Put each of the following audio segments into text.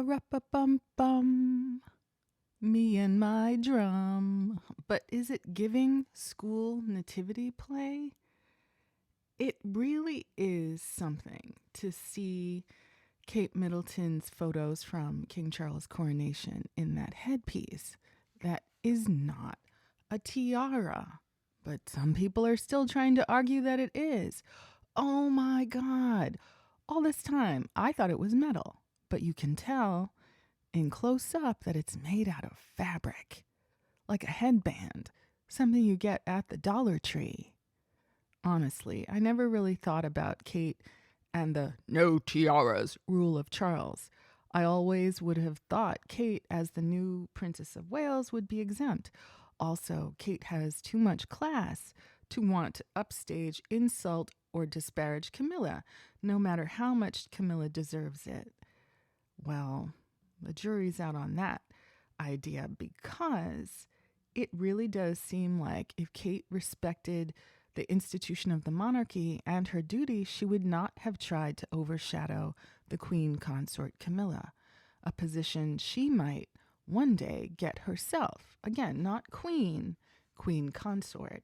Ba-da-ba-bum-bum. Me and my drum. But is it giving school nativity play? It really is something to see Kate Middleton's photos from King Charles' coronation in that headpiece. That is not a tiara. But some people are still trying to argue that it is. Oh my God. All this time, I thought it was metal. But you can tell in close up that it's made out of fabric, like a headband, something you get at the Dollar Tree. Honestly, I never really thought about Kate and the no tiaras rule of Charles. I always would have thought Kate, as the new Princess of Wales, would be exempt. Also, Kate has too much class to want to upstage, insult, or disparage Camilla, no matter how much Camilla deserves it. Well, the jury's out on that idea because it really does seem like if Kate respected the institution of the monarchy and her duty, she would not have tried to overshadow the queen consort Camilla, a position she might one day get herself. Again, not queen, queen consort.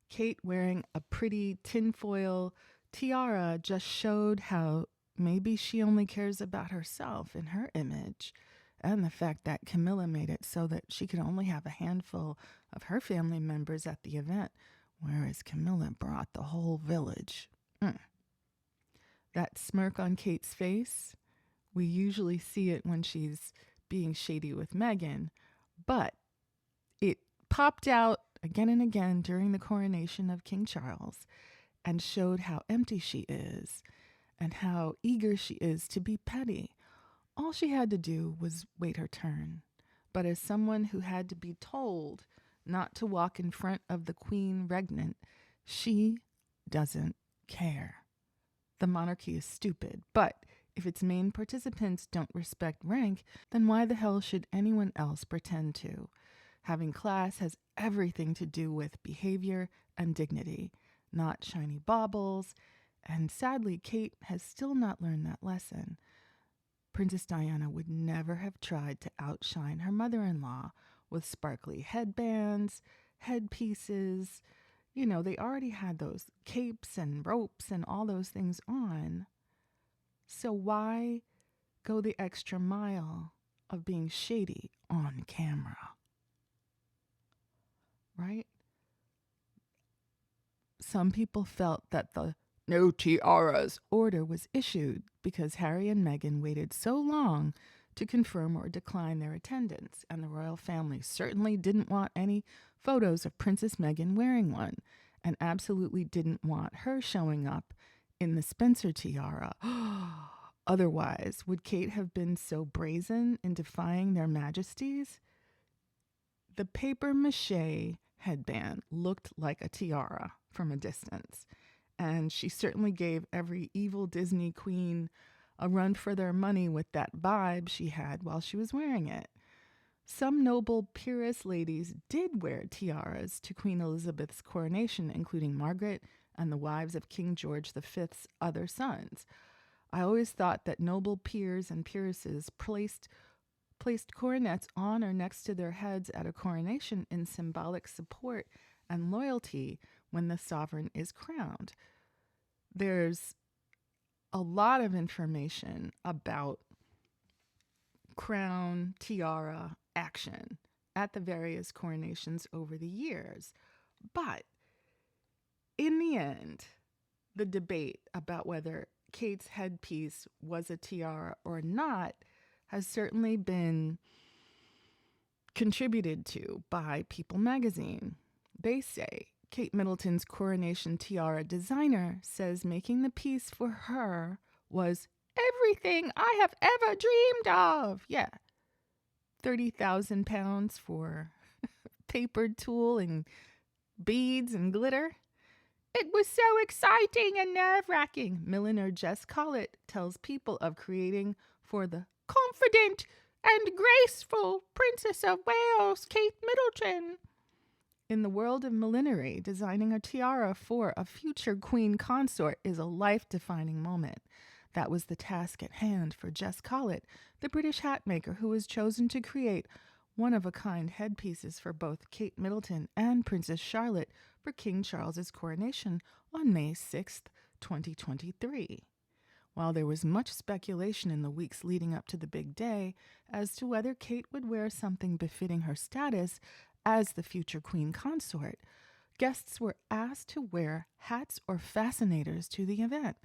Kate wearing a pretty tinfoil tiara just showed how maybe she only cares about herself and her image, and the fact that Camilla made it so that she could only have a handful of her family members at the event, whereas Camilla brought the whole village. That smirk on Kate's face, we usually see it when she's being shady with Meghan, but it popped out again and again during the coronation of King Charles and showed how empty she is and how eager she is to be petty. All she had to do was wait her turn. But as someone who had to be told not to walk in front of the queen regnant, she doesn't care. The monarchy is stupid, but if its main participants don't respect rank, then why the hell should anyone else pretend to? Having class has everything to do with behavior and dignity, not shiny baubles, and sadly, Kate has still not learned that lesson. Princess Diana would never have tried to outshine her mother-in-law with sparkly headbands, headpieces. You know, they already had those capes and ropes and all those things on. So why go the extra mile of being shady on camera? Right? Some people felt that the no tiaras order was issued because Harry and Meghan waited so long to confirm or decline their attendance, and the royal family certainly didn't want any photos of Princess Meghan wearing one, and absolutely didn't want her showing up in the Spencer tiara. Otherwise, would Kate have been so brazen in defying their majesties? The papier-mâché headband looked like a tiara from a distance, and she certainly gave every evil Disney queen a run for their money with that vibe she had while she was wearing it. Some noble peeress ladies did wear tiaras to Queen Elizabeth's coronation, including Margaret and the wives of King George V's other sons. I always thought that noble peers and peeresses placed coronets on or next to their heads at a coronation in symbolic support and loyalty when the sovereign is crowned. There's a lot of information about crown, tiara action at the various coronations over the years. But in the end, the debate about whether Kate's headpiece was a tiara or not has certainly been contributed to by People magazine. They say Kate Middleton's coronation tiara designer says making the piece for her was everything I have ever dreamed of. Yeah. 30,000 pounds for papered tulle and beads and glitter. It was so exciting and nerve-wracking. Milliner Jess Collett tells People of creating for the confident and graceful Princess of Wales, Kate Middleton. In the world of millinery, designing a tiara for a future queen consort is a life-defining moment. That was the task at hand for Jess Collett, the British hat maker who was chosen to create one-of-a-kind headpieces for both Kate Middleton and Princess Charlotte for King Charles's coronation on May 6th, 2023. While there was much speculation in the weeks leading up to the big day as to whether Kate would wear something befitting her status as the future queen consort, guests were asked to wear hats or fascinators to the event,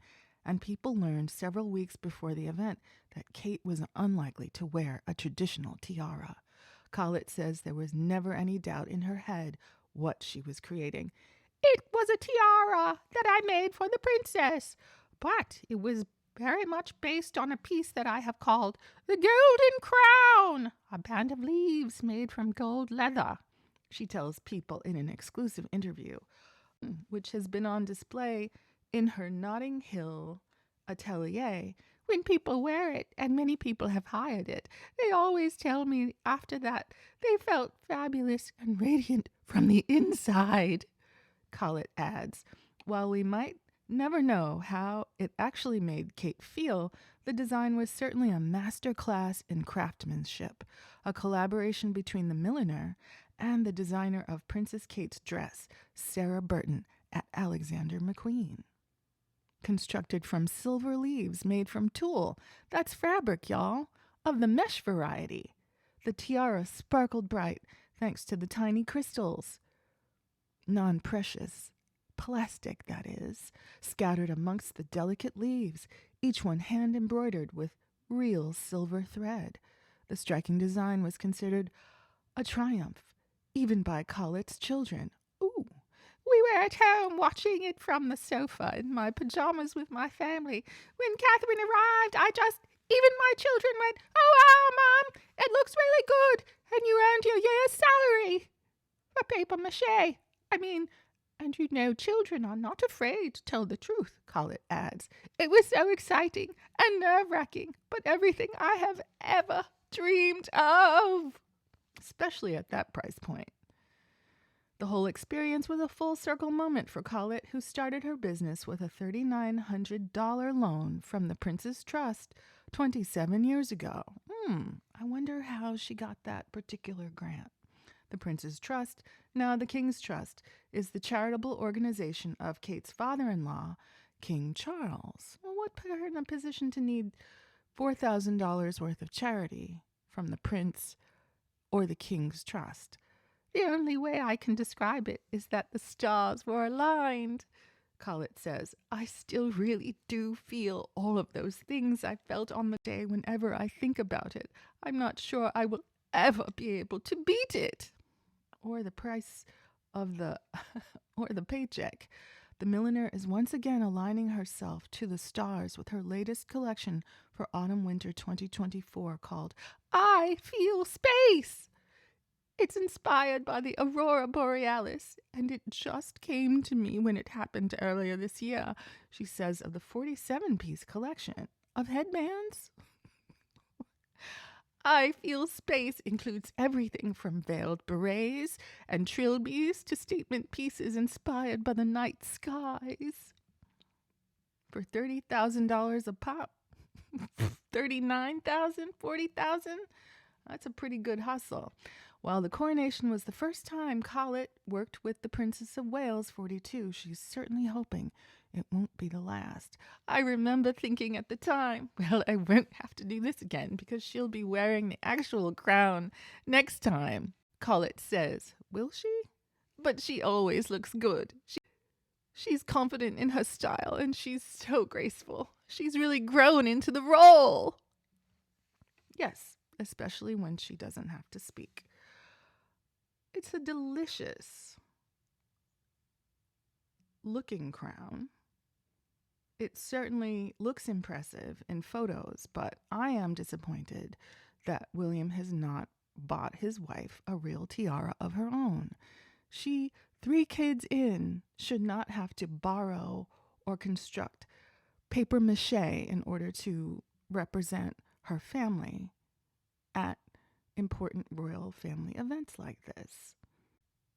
and people learned several weeks before the event that Kate was unlikely to wear a traditional tiara. Collett says there was never any doubt in her head what she was creating. "It was a tiara that I made for the princess, but it was very much based on a piece that I have called the Golden Crown, a band of leaves made from gold leather," she tells People in an exclusive interview, which has been on display in her Notting Hill atelier. "When people wear it, and many people have hired it, they always tell me after that they felt fabulous and radiant from the inside," Collett adds. While we might never know how it actually made Kate feel, the design was certainly a master class in craftsmanship, a collaboration between the milliner and the designer of Princess Kate's dress, Sarah Burton, at Alexander McQueen. Constructed from silver leaves made from tulle, that's fabric, y'all, of the mesh variety. The tiara sparkled bright thanks to the tiny crystals, non-precious, plastic that is, scattered amongst the delicate leaves, each one hand-embroidered with real silver thread. The striking design was considered a triumph, even by Collett's children. "Ooh, we were at home watching it from the sofa in my pajamas with my family. When Catherine arrived, even my children went, 'Oh, wow, Mom, it looks really good, and you earned your year's salary for paper mache.' And you know children are not afraid to tell the truth," Collett adds. "It was so exciting and nerve-wracking, but everything I have ever dreamed of," especially at that price point. The whole experience was a full-circle moment for Collett, who started her business with a $3,900 loan from the Prince's Trust 27 years ago. I wonder how she got that particular grant. The Prince's Trust, now the King's Trust, is the charitable organization of Kate's father-in-law, King Charles. Well, what put her in a position to need $4,000 worth of charity from the Prince or the King's Trust? "The only way I can describe it is that the stars were aligned," Collett says. "I still really do feel all of those things I felt on the day whenever I think about it. I'm not sure I will ever be able to beat it." Or the price of the or the paycheck. The milliner is once again aligning herself to the stars with her latest collection for autumn-winter 2024 called "I Feel Space." It's inspired by the Aurora Borealis, and it just came to me when it happened earlier this year, she says of the 47-piece collection of headbands. "I Feel Space" includes everything from veiled berets and trilbies to statement pieces inspired by the night skies. For $30,000 a pop, $39,000, $40,000, that's a pretty good hustle. While the coronation was the first time Collett worked with the Princess of Wales, 42, she's certainly hoping it won't be the last. "I remember thinking at the time, well, I won't have to do this again because she'll be wearing the actual crown next time," Collett says. Will she? But she always looks good. She's confident in her style, and she's so graceful. She's really grown into the role. Yes, especially when she doesn't have to speak. It's a delicious looking crown. It certainly looks impressive in photos, but I am disappointed that William has not bought his wife a real tiara of her own. She, 3 kids in, should not have to borrow or construct paper mache in order to represent her family at important royal family events like this.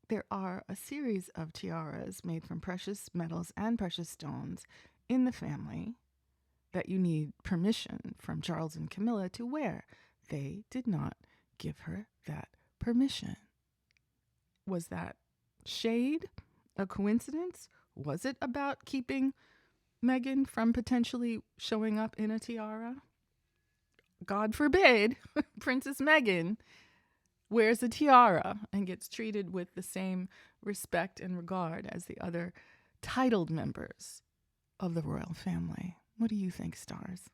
There are a series of tiaras made from precious metals and precious stones in the family, that you need permission from Charles and Camilla to wear. They did not give her that permission. Was that shade? A coincidence? Was it about keeping Meghan from potentially showing up in a tiara? God forbid Princess Meghan wears a tiara and gets treated with the same respect and regard as the other titled members of the royal family. What do you think, stars?